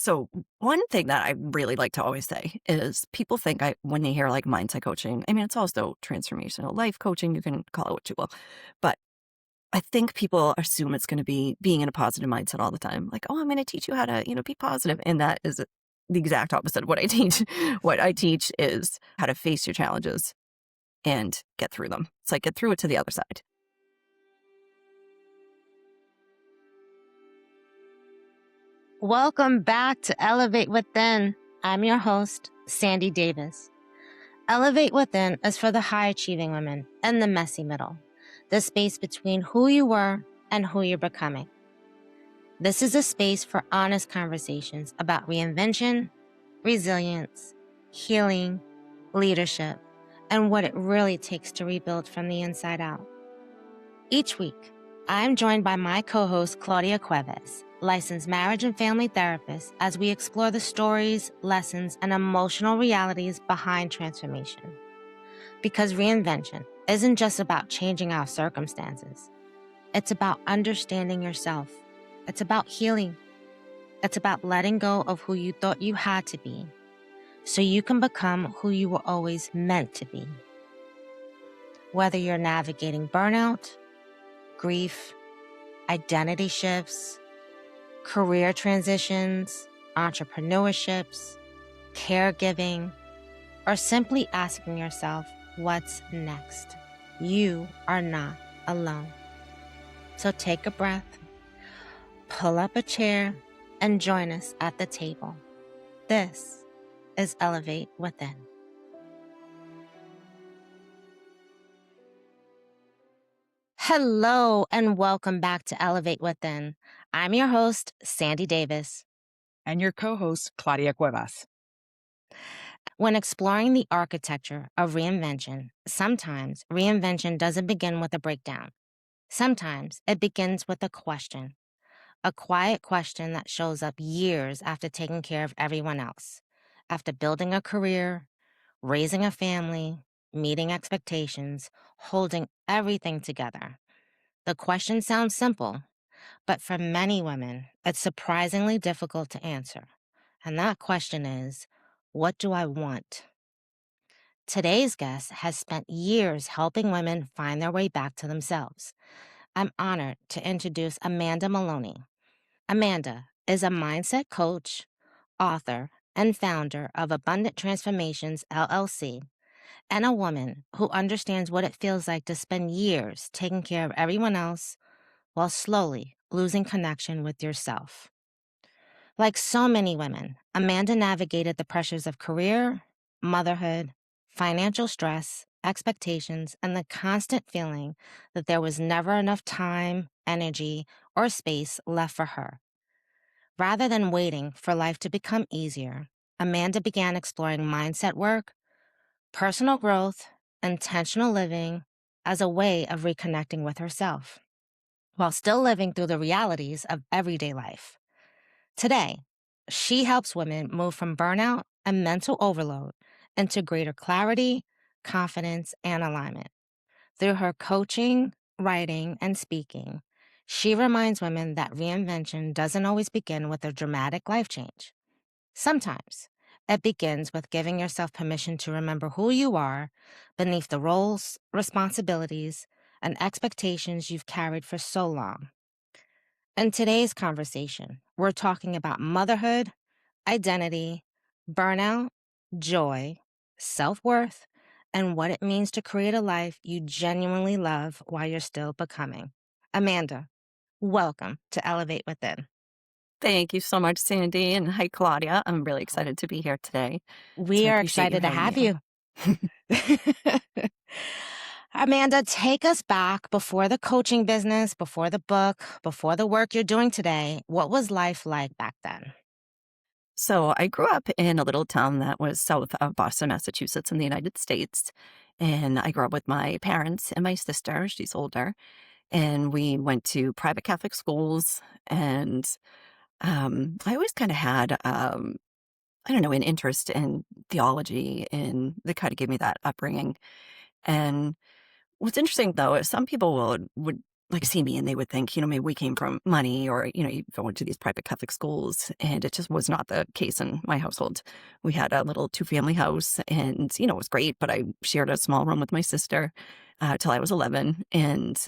So one thing that I really like to always say is people think when they hear like mindset coaching, I mean, it's also transformational life coaching. You can call it what you will, but I think people assume it's going to be being in a positive mindset all the time. Like, oh, I'm going to teach you how to, be positive. And that is the exact opposite of what I teach. What I teach is how to face your challenges and get through them. It's like get through it to the other side. Welcome back to Elevate Within. I'm your host, Sandy Davis. Elevate Within is for the high-achieving women in the messy middle, the space between who you were and who you're becoming. This is a space for honest conversations about reinvention, resilience, healing, leadership, and what it really takes to rebuild from the inside out. Each week, I'm joined by my co-host, Claudia Cuevas, licensed marriage and family therapist, as we explore the stories, lessons, and emotional realities behind transformation. Because reinvention isn't just about changing our circumstances. It's about understanding yourself. It's about healing. It's about letting go of who you thought you had to be so you can become who you were always meant to be. Whether you're navigating burnout, grief, identity shifts, career transitions, entrepreneurships, caregiving, or simply asking yourself, what's next? You are not alone. So take a breath, pull up a chair, and join us at the table. This is Elevate Within. Hello, and welcome back to Elevate Within. I'm your host, Sandy Davis. And your co-host, Claudia Cuevas. When exploring the architecture of reinvention, sometimes reinvention doesn't begin with a breakdown. Sometimes it begins with a question, a quiet question that shows up years after taking care of everyone else, after building a career, raising a family, meeting expectations, holding everything together. The question sounds simple, but for many women, it's surprisingly difficult to answer. And that question is, what do I want? Today's guest has spent years helping women find their way back to themselves. I'm honored to introduce Amanda Maloney. Amanda is a mindset coach, author, and founder of Abundant Transformations, LLC, and a woman who understands what it feels like to spend years taking care of everyone else while slowly losing connection with yourself. Like so many women, Amanda navigated the pressures of career, motherhood, financial stress, expectations, and the constant feeling that there was never enough time, energy, or space left for her. Rather than waiting for life to become easier, Amanda began exploring mindset work, personal growth, intentional living as a way of reconnecting with herself, while still living through the realities of everyday life. Today, she helps women move from burnout and mental overload into greater clarity, confidence, and alignment. Through her coaching, writing, and speaking, she reminds women that reinvention doesn't always begin with a dramatic life change. Sometimes it begins with giving yourself permission to remember who you are beneath the roles, responsibilities, and expectations you've carried for so long. In today's conversation, we're talking about motherhood, identity, burnout, joy, self-worth, and what it means to create a life you genuinely love while you're still becoming. Amanda, welcome to Elevate Within. Thank you so much, Sandy. And hi, Claudia. I'm really excited to be here today. So We I are appreciate you excited to having have me you. Amanda, take us back before the coaching business, before the book, before the work you're doing today. What was life like back then? So I grew up in a little town that was south of Boston, Massachusetts in the United States. And I grew up with my parents and my sister, she's older, and we went to private Catholic schools. And I always kind of had, I don't know, an interest in theology, and they kind of gave me that upbringing. And what's interesting though is some people would like see me and they would think, maybe we came from money or, you go into these private Catholic schools. And it just was not the case in my household. We had a little two-family house and, it was great, but I shared a small room with my sister till I was 11. And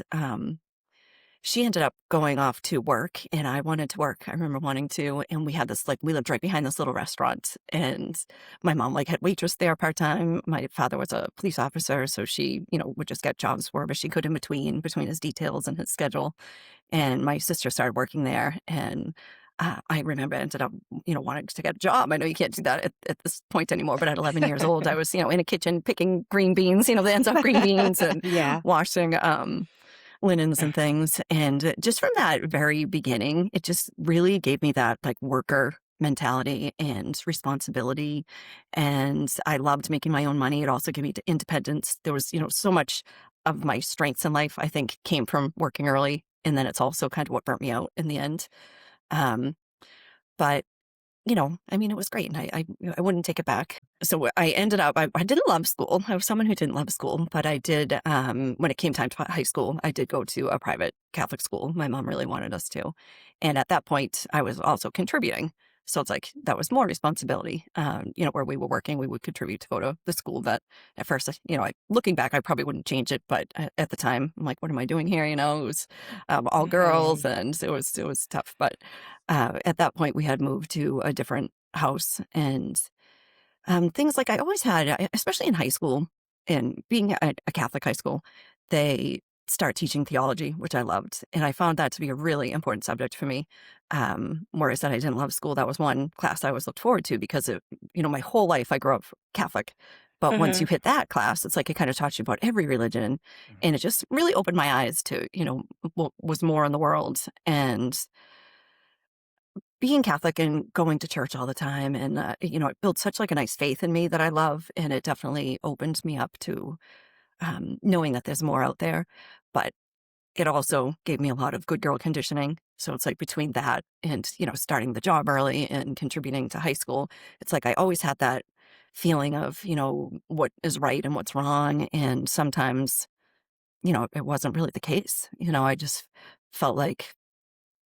she ended up going off to work and I wanted to work. I remember wanting to, and we had this like we lived right behind this little restaurant and my mom like had waitress there part-time. My father was a police officer, so she, would just get jobs wherever she could in between his details and his schedule. And my sister started working there and I remember I ended up, wanting to get a job. I know you can't do that at this point anymore, but at 11 years old, I was, in a kitchen picking green beans, the ends up green beans and Yeah. washing linens and things. And just from that very beginning, it just really gave me that like worker mentality and responsibility. And I loved making my own money. It also gave me independence. There was, so much of my strengths in life, I think, came from working early. And then it's also kind of what burnt me out in the end. Um, but I mean, it was great, and I wouldn't take it back. So I ended up I didn't love school. I was someone who didn't love school, but I did, when it came time to high school, I did go to a private Catholic school. My mom really wanted us to. And at that point, I was also contributing. So it's like that was more responsibility. Where we were working, we would contribute to go to the school that at first, looking back, I probably wouldn't change it. But at the time, I'm like, what am I doing here? It was all girls Mhm. and it was tough. But at that point, we had moved to a different house and things like I always had, especially in high school and being at a Catholic high school, they start teaching theology, which I loved. And I found that to be a really important subject for me. Where I said I didn't love school, that was one class I always looked forward to because my whole life I grew up Catholic. But once you Mhm. hit that class, it's like it kind of taught you about every religion. And it just really opened my eyes to, what was more in the world. And being Catholic and going to church all the time and, it built such like a nice faith in me that I love, and it definitely opened me up to, knowing that there's more out there, but it also gave me a lot of good girl conditioning. So it's like between that and, starting the job early and contributing to high school, it's like I always had that feeling of, what is right and what's wrong, and sometimes, it wasn't really the case. I just felt like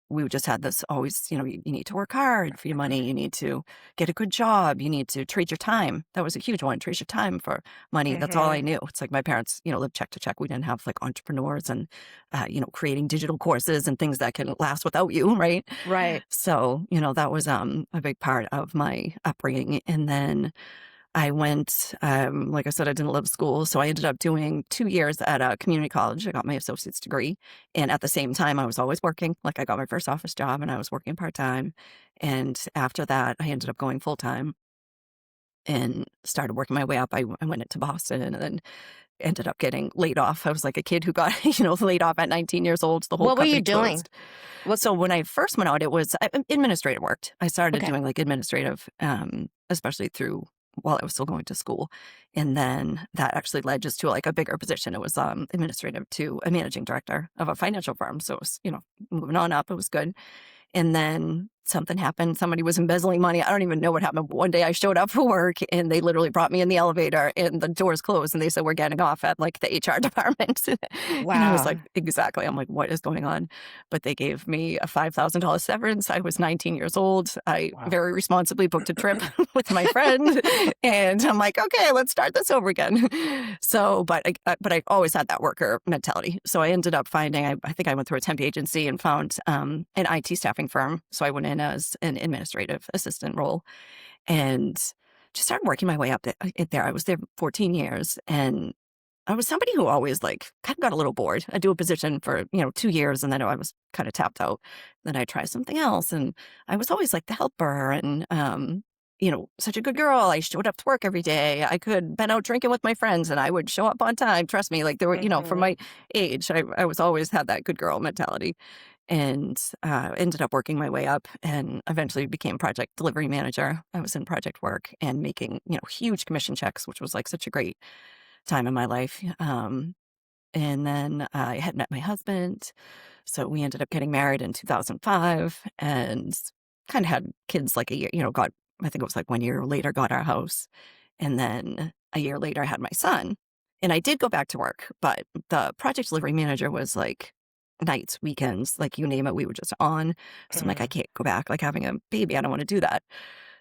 we just had this always, you need to work hard for your money. You need to get a good job. You need to trade your time. That was a huge one. Trade your time for money. That's all I Mhm. knew. It's like my parents, lived check to check. We didn't have like entrepreneurs and, creating digital courses and things that can last without you. Right. Right. So, that was a big part of my upbringing. And then I went, like I said, I didn't love school, so I ended up doing 2 years at a community college. I got my associate's degree, and at the same time, I was always working. Like, I got my first office job, and I was working part-time, and after that, I ended up going full-time and started working my way up. I went into Boston and then ended up getting laid off. I was like a kid who got, laid off at 19 years old. The whole What were you company doing? closed. What So when I first went out, it was administrative work. I started Okay. doing like administrative, especially through while I was still going to school. And then that actually led just to like a bigger position. It was administrative to a managing director of a financial firm. So it was, moving on up. It was good. And then something happened. Somebody was embezzling money. I don't even know what happened. But one day I showed up for work and they literally brought me in the elevator and the doors closed and they said, we're getting off at like the HR department. And I was Wow. like, exactly. I'm like, what is going on? But they gave me a $5,000 severance. I was 19 years old. I Wow. very responsibly booked a trip with my friend. And I'm like, okay, let's start this over again. So, but I always had that worker mentality. So I ended up finding, I think I went through a temp agency and found an IT staffing firm. So I went in as an administrative assistant role and just started working my way up there. I was there 14 years and I was somebody who always like kind of got a little bored. I'd do a position for, 2 years and then I was kind of tapped out. Then I try something else. And I was always like the helper and, such a good girl. I showed up to work every day. I could been out drinking with my friends and I would show up on time. Trust me, like there were, from Mhm. my age, I was always had that good girl mentality and ended up working my way up and eventually became project delivery manager. I was in project work and making, huge commission checks, which was like such a great time in my life. And then I had met my husband. So we ended up getting married in 2005 and kind of had kids like a year, I think it was like 1 year later, got our house. And then a year later, I had my son. And I did go back to work, but the project delivery manager was like nights, weekends, like you name it, we were just on. So I'm like, I Mm. can't go back like having a baby. I don't want to do that.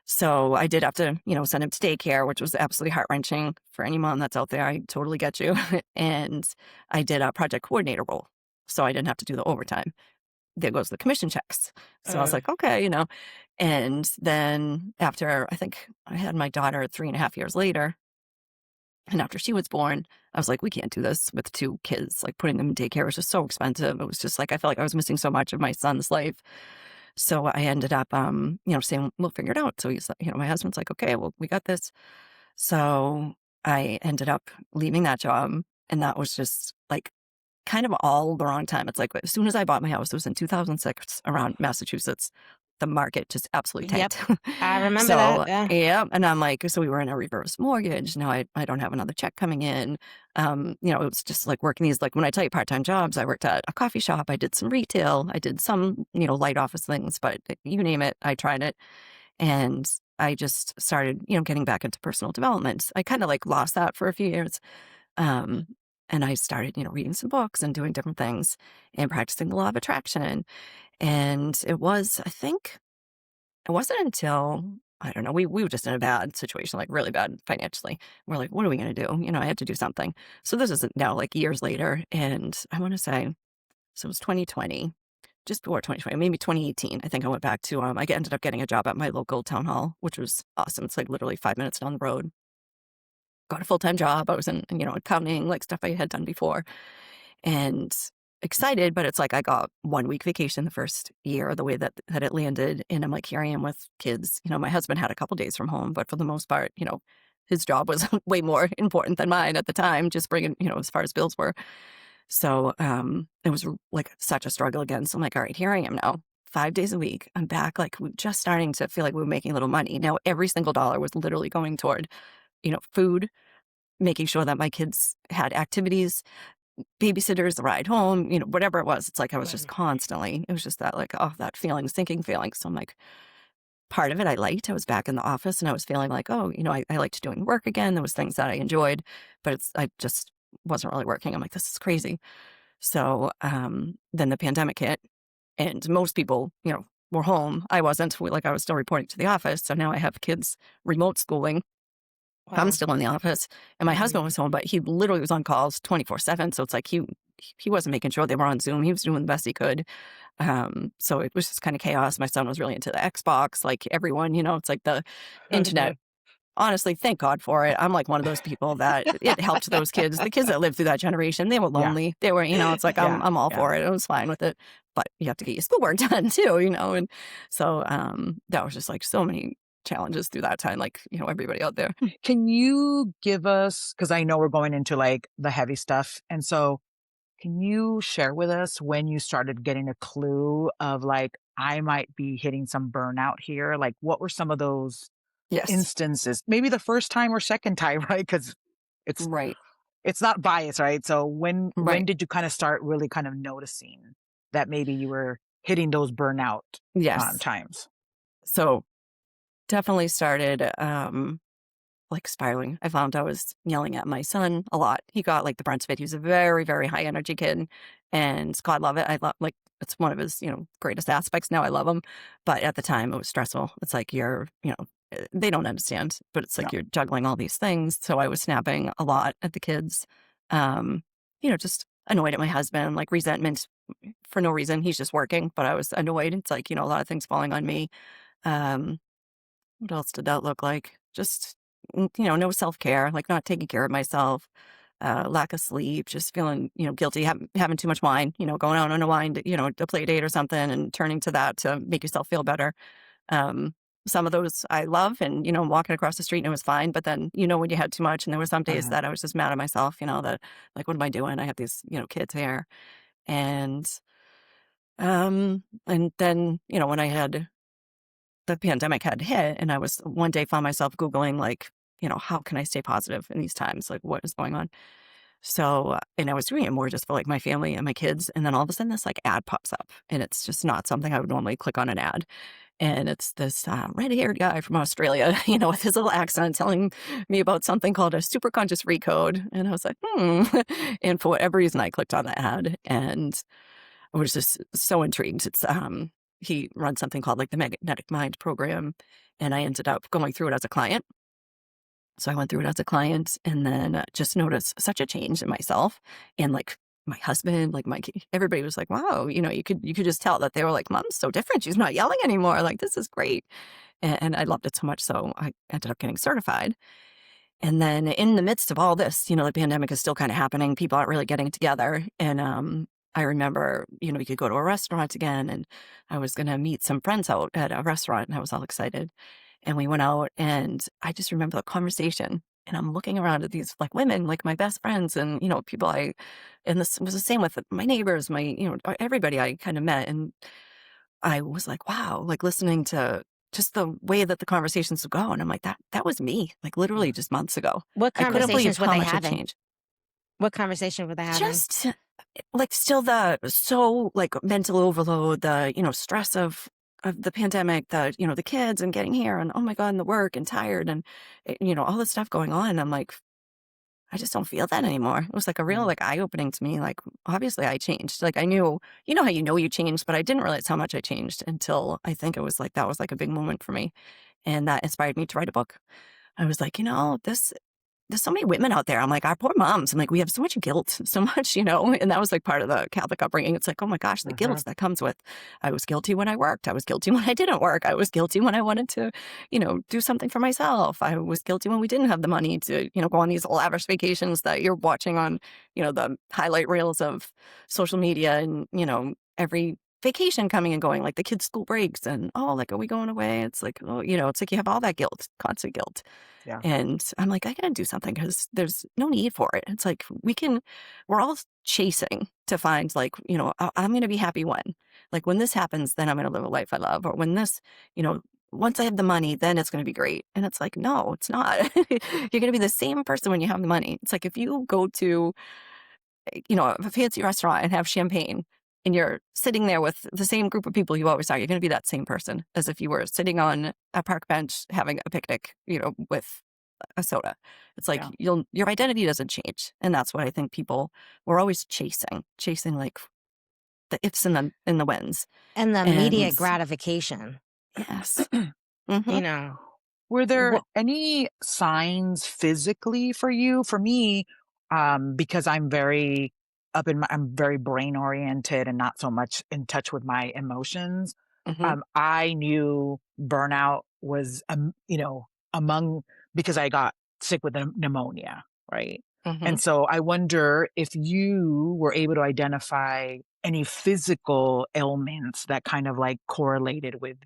So I did have to, send him to daycare, which was absolutely heart wrenching for any mom that's out there. I totally get you. And I did a project coordinator role. So I didn't have to do the overtime. There goes the commission checks. So I was Mm. like, okay. And then after I think I had my daughter 3.5 years later, and after she was born, I was like, we can't do this with two kids. Like putting them in daycare was just so expensive. It was just like I felt like I was missing so much of my son's life. So I ended up saying, we'll figure it out. So he's like, my husband's like, okay, well, we got this. So I ended up leaving that job. And that was just like kind of all the wrong time. It's like as soon as I bought my house, it was in 2006 around Massachusetts, the market just absolutely Yep. tanked. I remember that. So, Yeah. yeah, and I'm like, so we were in a reverse mortgage. Now I don't have another check coming in. It was just like working these, like when I tell you part-time jobs, I worked at a coffee shop, I did some retail, I did some, light office things, but you name it, I tried it. And I just started, getting back into personal development. I kind of like lost that for a few years. Um, and I started, reading some books and doing different things and practicing the law of attraction. And I think it wasn't until, I don't know, we were just in a bad situation, like really bad financially. We're like, what are we going to do? I had to do something. So this is now like years later. And I want to say, so it was 2020, just before 2020, maybe 2018. I think I went back to, I ended up getting a job at my local town hall, which was awesome. It's like literally 5 minutes down the road. Got a full-time job. I was in, accounting, like stuff I had done before and excited, but it's like I got 1 week vacation the first year, the way that it landed. And I'm like, here I am with kids. My husband had a couple days from home, but for the most part, his job was way more important than mine at the time, just bringing, as far as bills were. So it was like such a struggle again. So I'm like, all right, here I am now, 5 days a week. I'm back, like we're just starting to feel like we were making a little money. Now every single dollar was literally going toward, food, making sure that my kids had activities, babysitters, the ride home, whatever it was. It's like I was just Mm. constantly, it was just that like, oh, that feeling, sinking feeling. So I'm like, part of it I liked. I was back in the office and I was feeling like, oh, I liked doing work again. There was things that I enjoyed, but I just wasn't really working. I'm like, this is crazy. So then the pandemic hit and most people, were home. I wasn't. Like I was still reporting to the office. So now I have kids remote schooling. I'm Wow. still in the office and my husband Mhm. was home, but he literally was on calls 24/7. So it's like he wasn't making sure they were on Zoom. He was doing the best he could. So it was just kind of chaos. My son was really into the Xbox, like everyone, it's like the internet. Mhm. Honestly, thank God for it. I'm like one of those people that it helped those kids. The kids that lived through that generation, they were Yeah. lonely. They were, it's like Yeah. I'm all Yeah. for it. I was fine with it. But you have to get your schoolwork done too, and so that was just like so many challenges through that time, like, everybody out there. Can you give us, because I know we're going into like the heavy stuff. And so can you share with us when you started getting a clue of like, I might be hitting some burnout here? Like, what were some of those Yes. instances? Maybe the first time or second time, right? Because it's Right. it's not bias, right? So when Right. did you kind of start really kind of noticing that maybe you were hitting those burnout Yes. times? So definitely started like spiraling. I found I was yelling at my son a lot. He got like the brunt of it. He was a very, very high energy kid. And God love it. I love like it's one of his, greatest aspects. Now I love him. But at the time it was stressful. It's like you're, they don't understand, but it's like No. you're juggling all these things. So I was snapping a lot at the kids. Um, just annoyed at my husband, like resentment for no reason. He's just working, but I was annoyed. It's like, a lot of things falling on me. Um, what else did that look like? Just, no self-care, like not taking care of myself, lack of sleep, just feeling, guilty, having too much wine, going out on a wine, a play date or something and turning to that to make yourself feel better. Um, some of those I love and, walking across the street and it was fine. But then, when you had too much and there were some days Uh-huh. that I was just mad at myself, that like, what am I doing? I have these, kids here. And, and then, when the pandemic had hit and I was one day found myself Googling like, how can I stay positive in these times? Like what is going on? So, and I was doing it more just for like my family and my kids. And then all of a sudden this like ad pops up and it's just not something I would normally click on an ad. And it's this red haired guy from Australia, with his little accent telling me about something called a superconscious recode. And I was like, hmm. And for whatever reason, I clicked on the ad and I was just so intrigued. He runs something called like the Magnetic Mind program, and I ended up going through it as a client. So I went through it as a client and then just noticed such a change in myself and like my husband, like everybody was like, wow, you could just tell that they were like, mom's so different. She's not yelling anymore. Like, this is great. And I loved it so much. So I ended up getting certified. And then in the midst of all this, the pandemic is still kind of happening. People aren't really getting together. And I remember, we could go to a restaurant again. And I was going to meet some friends out at a restaurant and I was all excited. And we went out and I just remember the conversation. And I'm looking around at these like women, like my best friends and, people and this was the same with my neighbors, everybody I kind of met. And I was like, wow, like listening to just the way that the conversations would go. And I'm like, that was me, like literally just months ago. What I couldn't believe conversations were how they much had having? changed. What conversation were they having? Just like still the so like mental overload, the, stress of the pandemic, the kids and getting here and oh my God, and the work and tired and all this stuff going on. And I'm like, I just don't feel that anymore. It was like a real Mm, like eye opening to me. Like obviously I changed. Like I knew, how you changed, but I didn't realize how much I changed until I think it was like that was like a big moment for me. And that inspired me to write a book. I was like, there's so many women out there. I'm like, our poor moms. I'm like, we have so much guilt, so much, and that was like part of the Catholic upbringing. It's like, oh my gosh, the mhm, guilt that comes with, I was guilty when I worked. I was guilty when I didn't work. I was guilty when I wanted to, do something for myself. I was guilty when we didn't have the money to, go on these lavish vacations that you're watching on, the highlight reels of social media and, every vacation coming and going, like the kids' school breaks and, oh, like, are we going away? It's like, oh, it's like you have all that guilt, constant guilt. yeah, And I'm like, I gotta do something because there's no need for it. It's like we're all chasing to find like, I'm gonna be happy when. Like when this happens, then I'm gonna live a life I love. Or when this, you know, once I have the money, then it's gonna be great. And it's like, no, it's not. You're gonna be the same person when you have the money. It's like if you go to, a fancy restaurant and have champagne and you're sitting there with the same group of people you always are, you're gonna be that same person as if you were sitting on a park bench having a picnic, with a soda. It's like yeah. your identity doesn't change, and that's what I think we're always chasing like the ifs and the whens. And the And immediate gratification, yes, you hmm know? Were there What any signs physically for you? For me, because I'm very brain oriented and not so much in touch with my emotions. hmm I knew burnout was, among because I got sick with pneumonia, right? hmm And so I wonder if you were able to identify any physical ailments that kind of like correlated with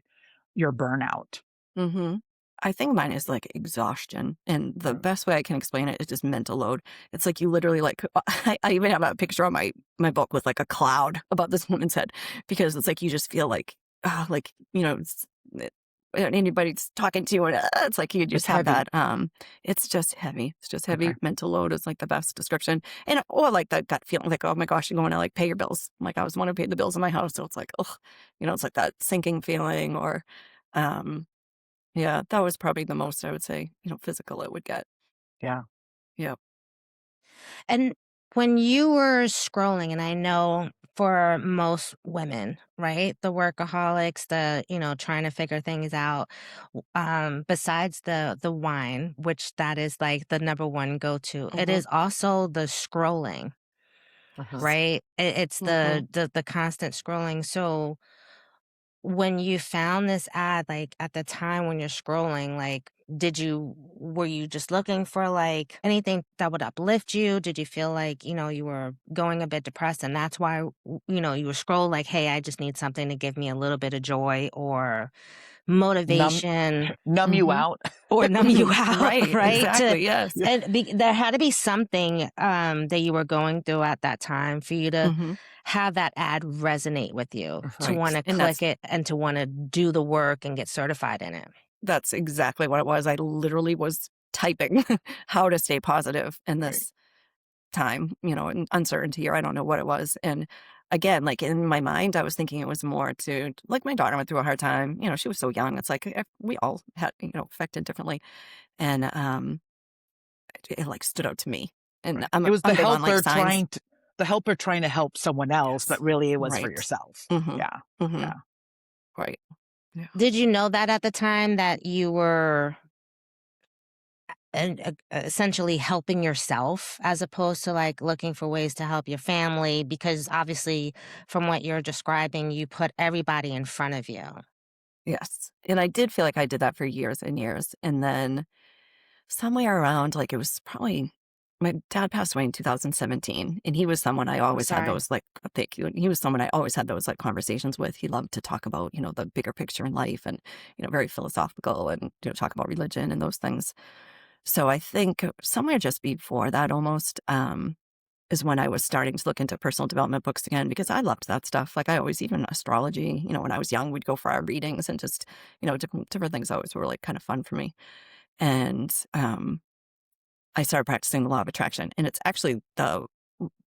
your burnout. hmm I think mine is like exhaustion, and the Mm, best way I can explain it is just mental load. It's like you literally like I even have a picture on my book with like a cloud above this woman's head because it's like you just feel like like it, when anybody's talking to you and it's like you just it's have heavy. that it's just heavy. It's just Okay. heavy. Mental load is like the best description, and or like that gut feeling like oh my gosh you're going to like pay your bills. Like I was want to pay the bills in my house, so it's like oh it's like that sinking feeling or um yeah, that was probably the most I would say, physical it would get. Yeah. Yep. and when you were scrolling, and I know for most women, right? The workaholics, trying to figure things out, besides the wine, which that is like the number one go-to, it Mhm. is also the scrolling, Mhm. right? It's Mhm. the constant scrolling. So when you found this ad, like, at the time when you're scrolling, like, were you just looking for, like, anything that would uplift you? Did you feel like, you were going a bit depressed and that's why, you were scroll like, "Hey, I just need something to give me a little bit of joy or Numb motivation numb you Mhm. out. or numb you out," Right, right? exactly, yes. Yeah. There had to be something, that you were going through at that time for you to Mhm. have that ad resonate with you, to Mhm. Right, wanna and click it and to wanna do the work and get certified in it. that's exactly what it was. I literally was typing how to stay positive in Right. this time, and uncertainty or I don't know what it was, and again, like, in my mind, I was thinking it was more to like, my daughter went through a hard time, she was so young, it's like, we all had, affected differently, and, it, like, stood out to me, and Right. It was the I'm big on, health like, they're signs. the helper trying to help someone else, but Yes. really it was for Right. yourself. Mhm. Yeah. Mhm. Yeah. Right. Yeah. Did you know that at the time that you were essentially helping yourself as opposed to like looking for ways to help your family? Because obviously, from what you're describing, you put everybody in front of you. Yes. And I did feel like I did that for years and years. And then somewhere around, like, it was probably my dad passed away in 2017, and he was someone I I'm always had sorry. those, like thank you, and he was someone I always had those, like, conversations with. He loved to talk about, the bigger picture in life and, very philosophical and, talk about religion and those things. So I think somewhere just before that almost, is when I was starting to look into personal development books again because I loved that stuff. Like, I always even astrology, when I was young, we'd go for our readings and just, different things always were, like, kind of fun for me. And, I started practicing the law of attraction, and it's actually the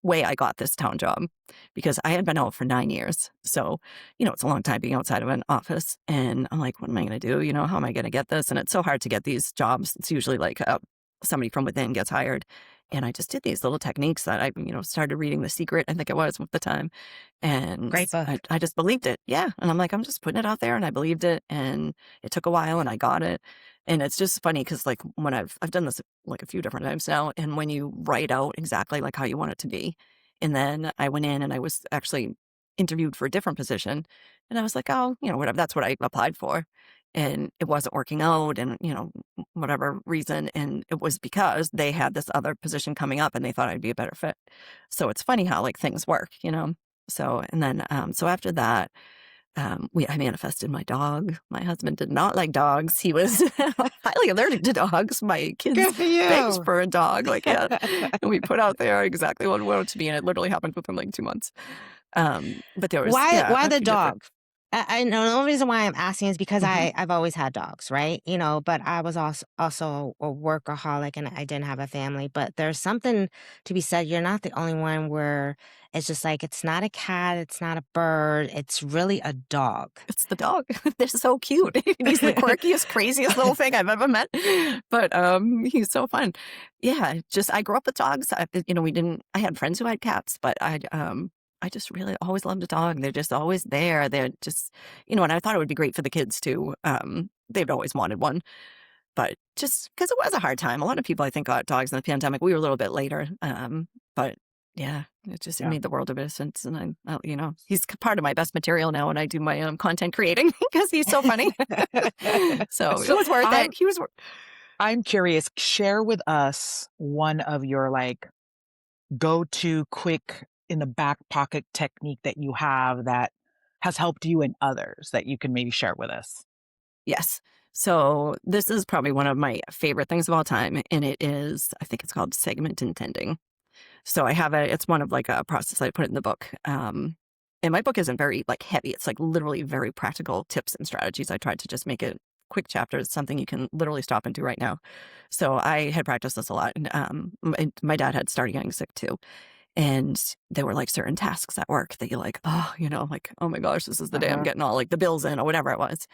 way I got this town job because I had been out for 9 years. So, it's a long time being outside of an office, and I'm like, "What am I gonna do?" How am I gonna get this? And it's so hard to get these jobs. It's usually like, somebody from within gets hired, and I just did these little techniques that I, started reading The Secret, I think it was at the time, and Great I book. I just believed it. Yeah, and I'm like, "I'm just putting it out there," and I believed it, and it took a while, and I got it. And it's just funny because, like, when I've done this, like, a few different times now, and when you write out exactly, like, how you want it to be, and then I went in and I was actually interviewed for a different position, and I was like, "Oh, whatever, that's what I applied for." And it wasn't working out and, whatever reason, and it was because they had this other position coming up and they thought I'd be a better fit. So it's funny how, like, things work? So and then, so after that, I manifested my dog. My husband did not like dogs. He was highly allergic to dogs. My kids Good for begged you. for a dog, like, yeah, and we put out there exactly what we wanted it to be, and it literally happened within, like, 2 months. But there was, Why yeah, why a the few different. dog? I know the only reason why I'm asking is because Mhm. I've always had dogs, right? But I was also a workaholic and I didn't have a family. But there's something to be said. You're not the only one where it's just like it's not a cat, it's not a bird, it's really a dog. It's the dog. They're so cute. He's the quirkiest, craziest little thing I've ever met, but, he's so fun. Yeah, just I grew up with dogs. We didn't I had friends who had cats, but I just really always loved a dog. They're just always there. They're just and I thought it would be great for the kids too. They've always wanted one, but just because it was a hard time. A lot of people, I think, got dogs in the pandemic. We were a little bit later, but yeah, it Yeah. made the world of a difference, and he's part of my best material now when I do my, content creating because he's so funny. So it So was worth it. He was wor I'm curious, share with us one of your like go-to quick in the back pocket technique that you have that has helped you and others that you can maybe share with us. Yes. So this is probably one of my favorite things of all time, and it is I think it's called segment intending. So I have it's one of, like, a process I put in the book, and my book isn't very, like, heavy. It's, like, literally very practical tips and strategies. I tried to just make it quick chapters, something you can literally stop and do right now. So I had practiced this a lot, and, my dad had started getting sick too, and there were, like, certain tasks at work that you're like, "Oh," like, "Oh my gosh, this is the day I'm Uh-huh. getting all, like, the bills in," or whatever it was,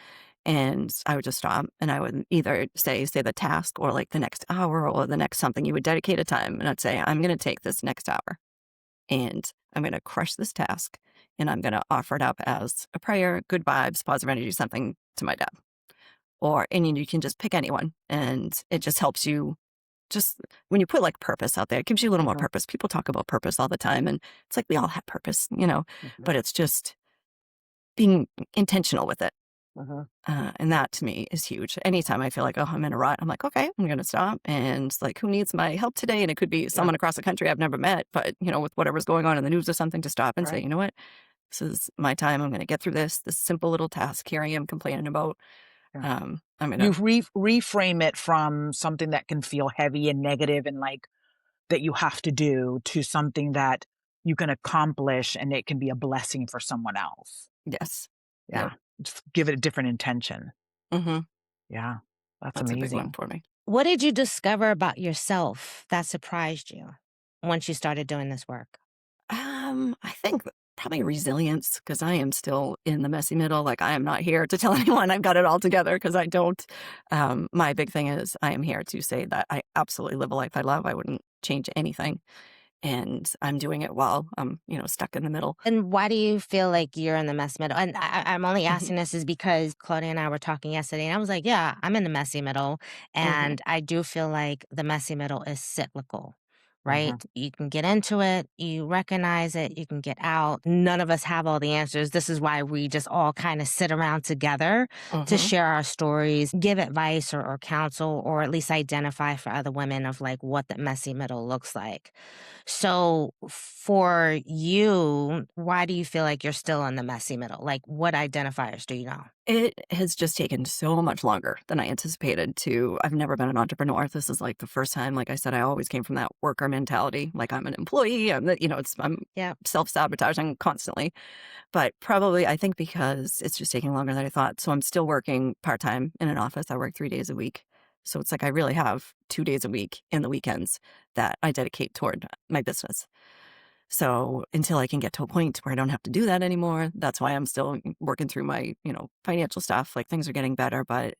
and I would just stop, and I would either say the task or, like, the next hour or the next something. You would dedicate a time, and I'd say, "I'm gonna take this next hour, and I'm gonna crush this task, and I'm gonna offer it up as a prayer, good vibes, positive energy, something to my dad." And you can just pick anyone, and it just helps you just when you put, like, purpose out there, it gives you a little more Uh-huh. purpose. People talk about purpose all the time, and it's like we all have purpose, Uh-huh. but it's just being intentional with it. Uh-huh. And that to me is huge. Anytime I feel like, oh, I'm in a rut, I'm like, okay, I'm going to stop. And like, who needs my help today? And it could be Yeah. someone across the country I've never met, but, with whatever's going on in the news or something, to stop and say, Right. you know what? This is my time. I'm going to get through this simple little task here I am complaining about. Yeah. I'm going You to, reframe it from something that can feel heavy and negative and like that you have to do to something that you can accomplish and it can be a blessing for someone else. yes. Yeah. Yep. Just give it a different intention. Hmm. Yeah. That's That's a big one amazing. for me. What did you discover about yourself that surprised you once you started doing this work? I think probably resilience because I am still in the messy middle. Like, I am not here to tell anyone I've got it all together because I don't. My big thing is I am here to say that I absolutely live a life I love. I wouldn't change anything. and I'm doing it while I'm, stuck in the middle. And why do you feel like you're in the messy middle? And I'm only Mhm, asking this is because Claudia and I were talking yesterday, and I was like, yeah, I'm in the messy middle. mhm, And I do feel like the messy middle is cyclical, right? Mhm. You can get into it, you recognize it, you can get out. None of us have all the answers. This is why we just all kind of sit around together to mhm. share our stories, give advice or counsel, or at least identify for other women of like what the messy middle looks like. So for you, why do you feel like you're still in the messy middle? Like what identifiers do you know? It has just taken so much longer than I anticipated to I've never been an entrepreneur. This is, like, the first time, like I said, I always came from that worker mentality, like, I'm an employee, I'm Yeah. self-sabotaging constantly. But probably, I think because it's just taking longer than I thought. So I'm still working part-time in an office. I work 3 days a week. So it's like I really have 2 days a week in the weekends that I dedicate toward my business. So until I can get to a point where I don't have to do that anymore, that's why I'm still working through my, financial stuff. Like things are getting better, but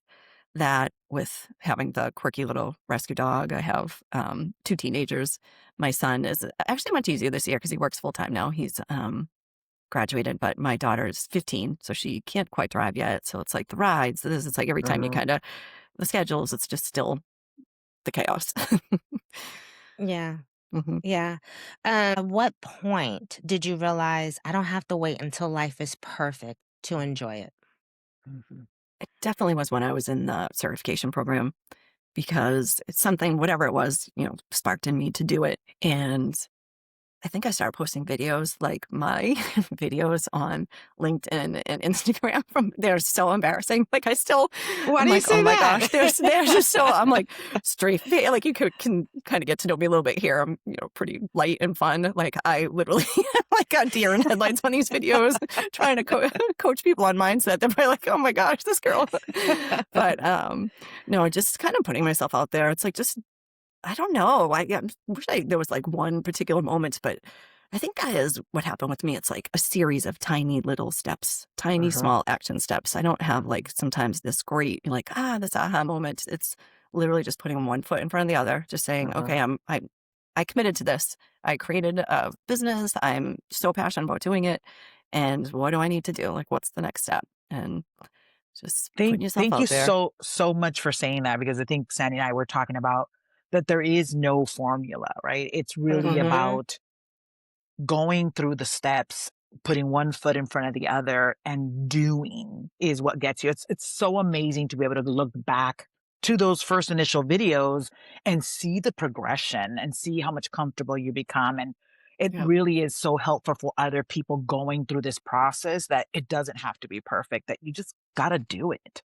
that with having the quirky little rescue dog, I have 2 teenagers. My son is actually much easier this year because he works full time now. He's graduated, but my daughter is 15, so she can't quite drive yet. So it's like the rides, this, it's like every time you Mhm. kind of the schedules, it's just still the chaos. Yeah. Mhm. Yeah. At what point did you realize I don't have to wait until life is perfect to enjoy it? Mhm. It definitely was when I was in the certification program because it's something, whatever it was, sparked in me to do it. And I think I started posting videos, like my videos on LinkedIn and Instagram they're so embarrassing. Like Why I'm do you like, "Oh say my that? gosh, they're just so," I'm like, like you can kind of get to know me a little bit here. I'm, pretty light and fun. Like I literally like got deer in headlights on these videos trying to coach people on mindset. They're probably like, "Oh my gosh, this girl." But no, just kind of putting myself out there. It's like just I don't know. Wish there was like one particular moment, but I think that is what happened with me. It's like a series of tiny little steps, tiny Mhm. small action steps. I don't have like sometimes this great like this aha moment. It's literally just putting one foot in front of the other, just saying, Mhm. okay, I committed to this. I created a business. I'm so passionate about doing it, and what do I need to do? Like, what's the next step? And just putting yourself Thank you out there. so much for saying that because I think Sandy and I were talking about that there is no formula, right? It's really Hmm. Mhm. about going through the steps, putting one foot in front of the other and doing is what gets you. It's so amazing to be able to look back to those first initial videos and see the progression and see how much comfortable you become. And it Yep. really is so helpful for other people going through this process that it doesn't have to be perfect, that you just got to do it.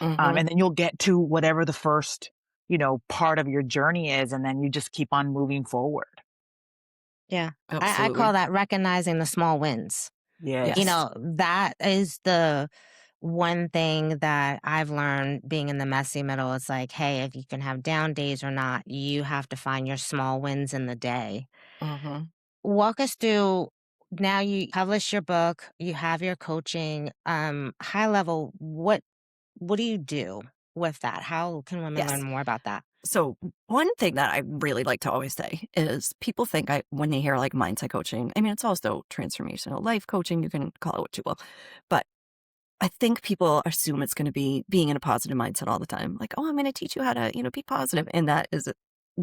Hmm. And then you'll get to whatever the first, part of your journey is. And then you just keep on moving forward. Yeah. I call Absolutely. that recognizing the small wins. You Yes. Yes. know, that is the one thing that I've learned being in the messy middle. It's like, hey, if you can have down days or not, you have to find your small wins in the day. Hmm. Walk us through now you publish your book, you have your coaching, high level, what do you do with that? How can women learn Yes. more about that? So one thing that I really like to always say is people think when they hear like mindset coaching, I mean, it's also transformational life coaching. You can call it what you will, but I think people assume it's going to be being in a positive mindset all the time. Like, oh, I'm going to teach you how to, be positive. And that is the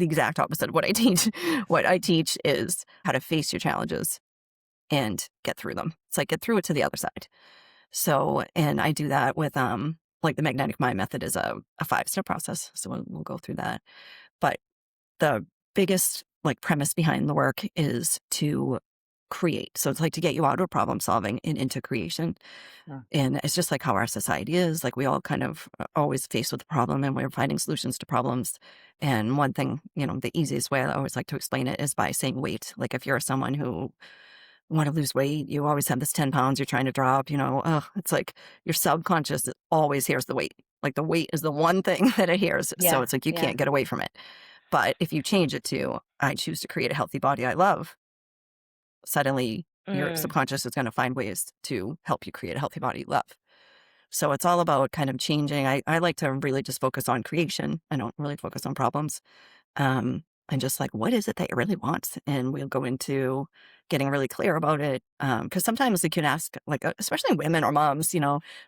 exact opposite of what I teach. What I teach is how to face your challenges and get through them. It's like get through it to the other side. So, and I do that with, like the magnetic mind method is a 5-step process. So we'll go through that. But the biggest like premise behind the work is to create. So it's like to get you out of problem solving and into creation. Mm. And it's just like how our society is. Like we all kind of are always faced with a problem and we're finding solutions to problems. And one thing, the easiest way I always like to explain it is by saying weight. Like if you're someone who want to lose weight, you always have this 10 pounds you're trying to drop, it's like your subconscious always hears the weight. Like the weight is the one thing that it hears. So Yeah, it's like you yeah. can't get away from it. But if you change it to, I choose to create a healthy body I love, suddenly your Mm, subconscious is going to find ways to help you create a healthy body you love. So it's all about kind of changing. I like to really just focus on creation. I don't really focus on problems. Um, and just like, what is it that you really want? And we'll go into getting really clear about it. Because sometimes you can ask, like, especially women or moms,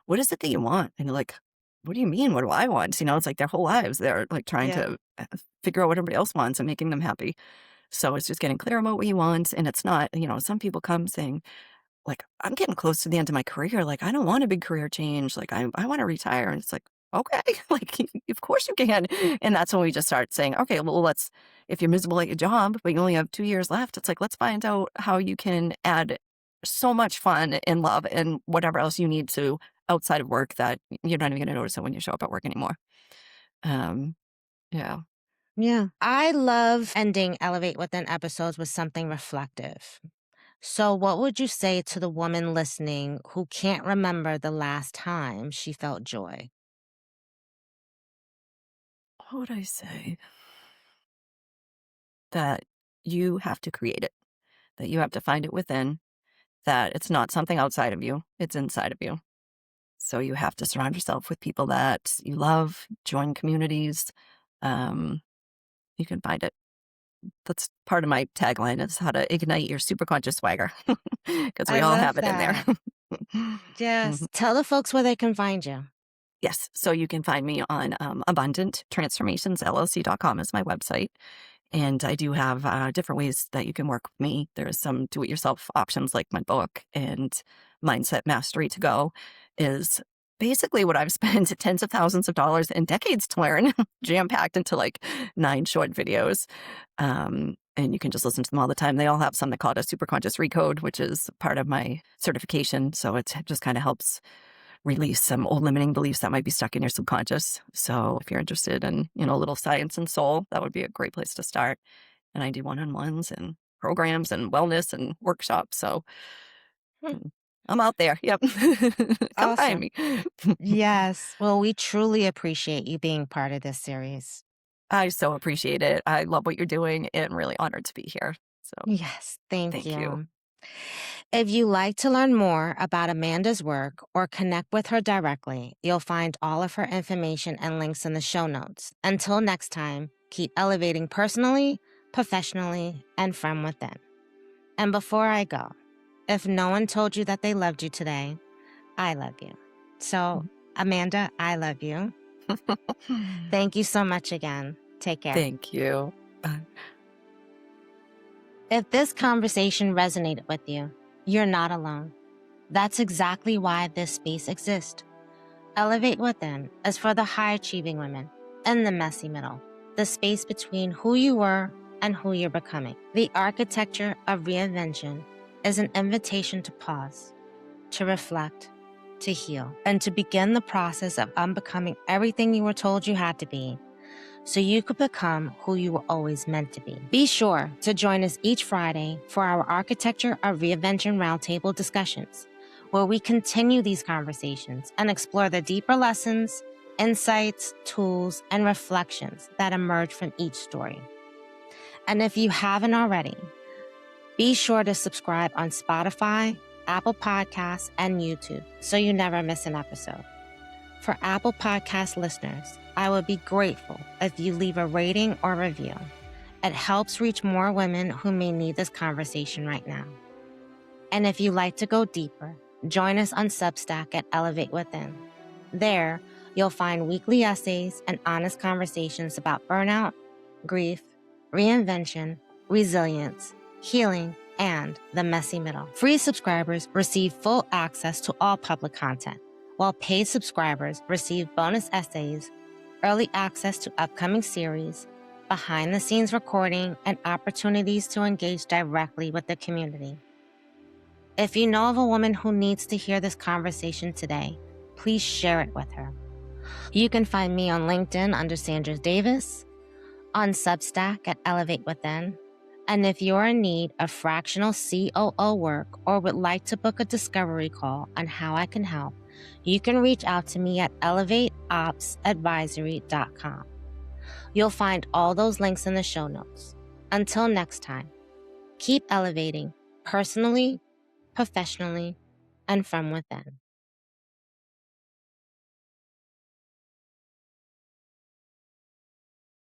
what is it that you want? And you're like, what do you mean? What do I want? It's like their whole lives. They're like trying Yeah. to figure out what everybody else wants and making them happy. So it's just getting clear about what you want. And it's not, some people come saying, like, I'm getting close to the end of my career. Like, I don't want a big career change. Like, I want to retire. And it's like, okay, like, of course you can. And that's when we just start saying, okay, well, if you're miserable at your job, but you only have 2 years left, it's like, let's find out how you can add so much fun and love and whatever else you need to outside of work that you're not even going to notice it when you show up at work anymore. Um, yeah. Yeah. I love ending Elevate Within episodes with something reflective. So, what would you say to the woman listening who can't remember the last time she felt joy? What would I say? That you have to create it, that you have to find it within, that it's not something outside of you, it's inside of you. So you have to surround yourself with people that you love, join communities. Um, you can find it. That's part of my tagline is how to ignite your superconscious swagger because we I all love have it in there. that. Mhm. Yes. Tell the folks where they can find you. Yes. So you can find me on abundanttransformationsllc.com is my website. And I do have different ways that you can work with me. There's some do it yourself options like my book and Mindset Mastery to Go is basically what I've spent tens of thousands of dollars and decades to learn, jam packed into like 9 short videos. And you can just listen to them all the time. They all have something called a superconscious recode, which is part of my certification. So it just kind of helps release some old limiting beliefs that might be stuck in your subconscious. So if you're interested in, a little science and soul, that would be a great place to start. And I do one-on-ones and programs and wellness and workshops. So Hmm. I'm out there. Yep. Come find Awesome. me. Yes. Well, we truly appreciate you being part of this series. I so appreciate it. I love what you're doing and really honored to be here. So Yes. Thank thank you. you. If you like to learn more about Amanda's work or connect with her directly, you'll find all of her information and links in the show notes. Until next time, keep elevating personally, professionally, and from within. And before I go, if no one told you that they loved you today, I love you. So, Amanda, I love you. Thank you so much again. Take care. Thank you. Bye. If this conversation resonated with you, you're not alone. That's exactly why this space exists. Elevate Within is for the high achieving women in the messy middle, the space between who you were and who you're becoming. The architecture of reinvention is an invitation to pause, to reflect, to heal, and to begin the process of unbecoming everything you were told you had to be so you could become who you were always meant to be. Be sure to join us each Friday for our Architecture of Reinvention Roundtable discussions, where we continue these conversations and explore the deeper lessons, insights, tools, and reflections that emerge from each story. And if you haven't already, be sure to subscribe on Spotify, Apple Podcasts, and YouTube so you never miss an episode. For Apple Podcast listeners, I would be grateful if you leave a rating or review. It helps reach more women who may need this conversation right now. And if you'd like to go deeper, join us on Substack at Elevate Within. There, you'll find weekly essays and honest conversations about burnout, grief, reinvention, resilience, healing, and the messy middle. Free subscribers receive full access to all public content, while paid subscribers receive bonus essays, early access to upcoming series, behind-the-scenes recording, and opportunities to engage directly with the community. If you know of a woman who needs to hear this conversation today, please share it with her. You can find me on LinkedIn under Sandra Davis, on Substack at Elevate Within, and if you're in need of fractional COO work or would like to book a discovery call on how I can help, you can reach out to me at elevateopsadvisory.com. You'll find all those links in the show notes. Until next time, keep elevating personally, professionally, and from within.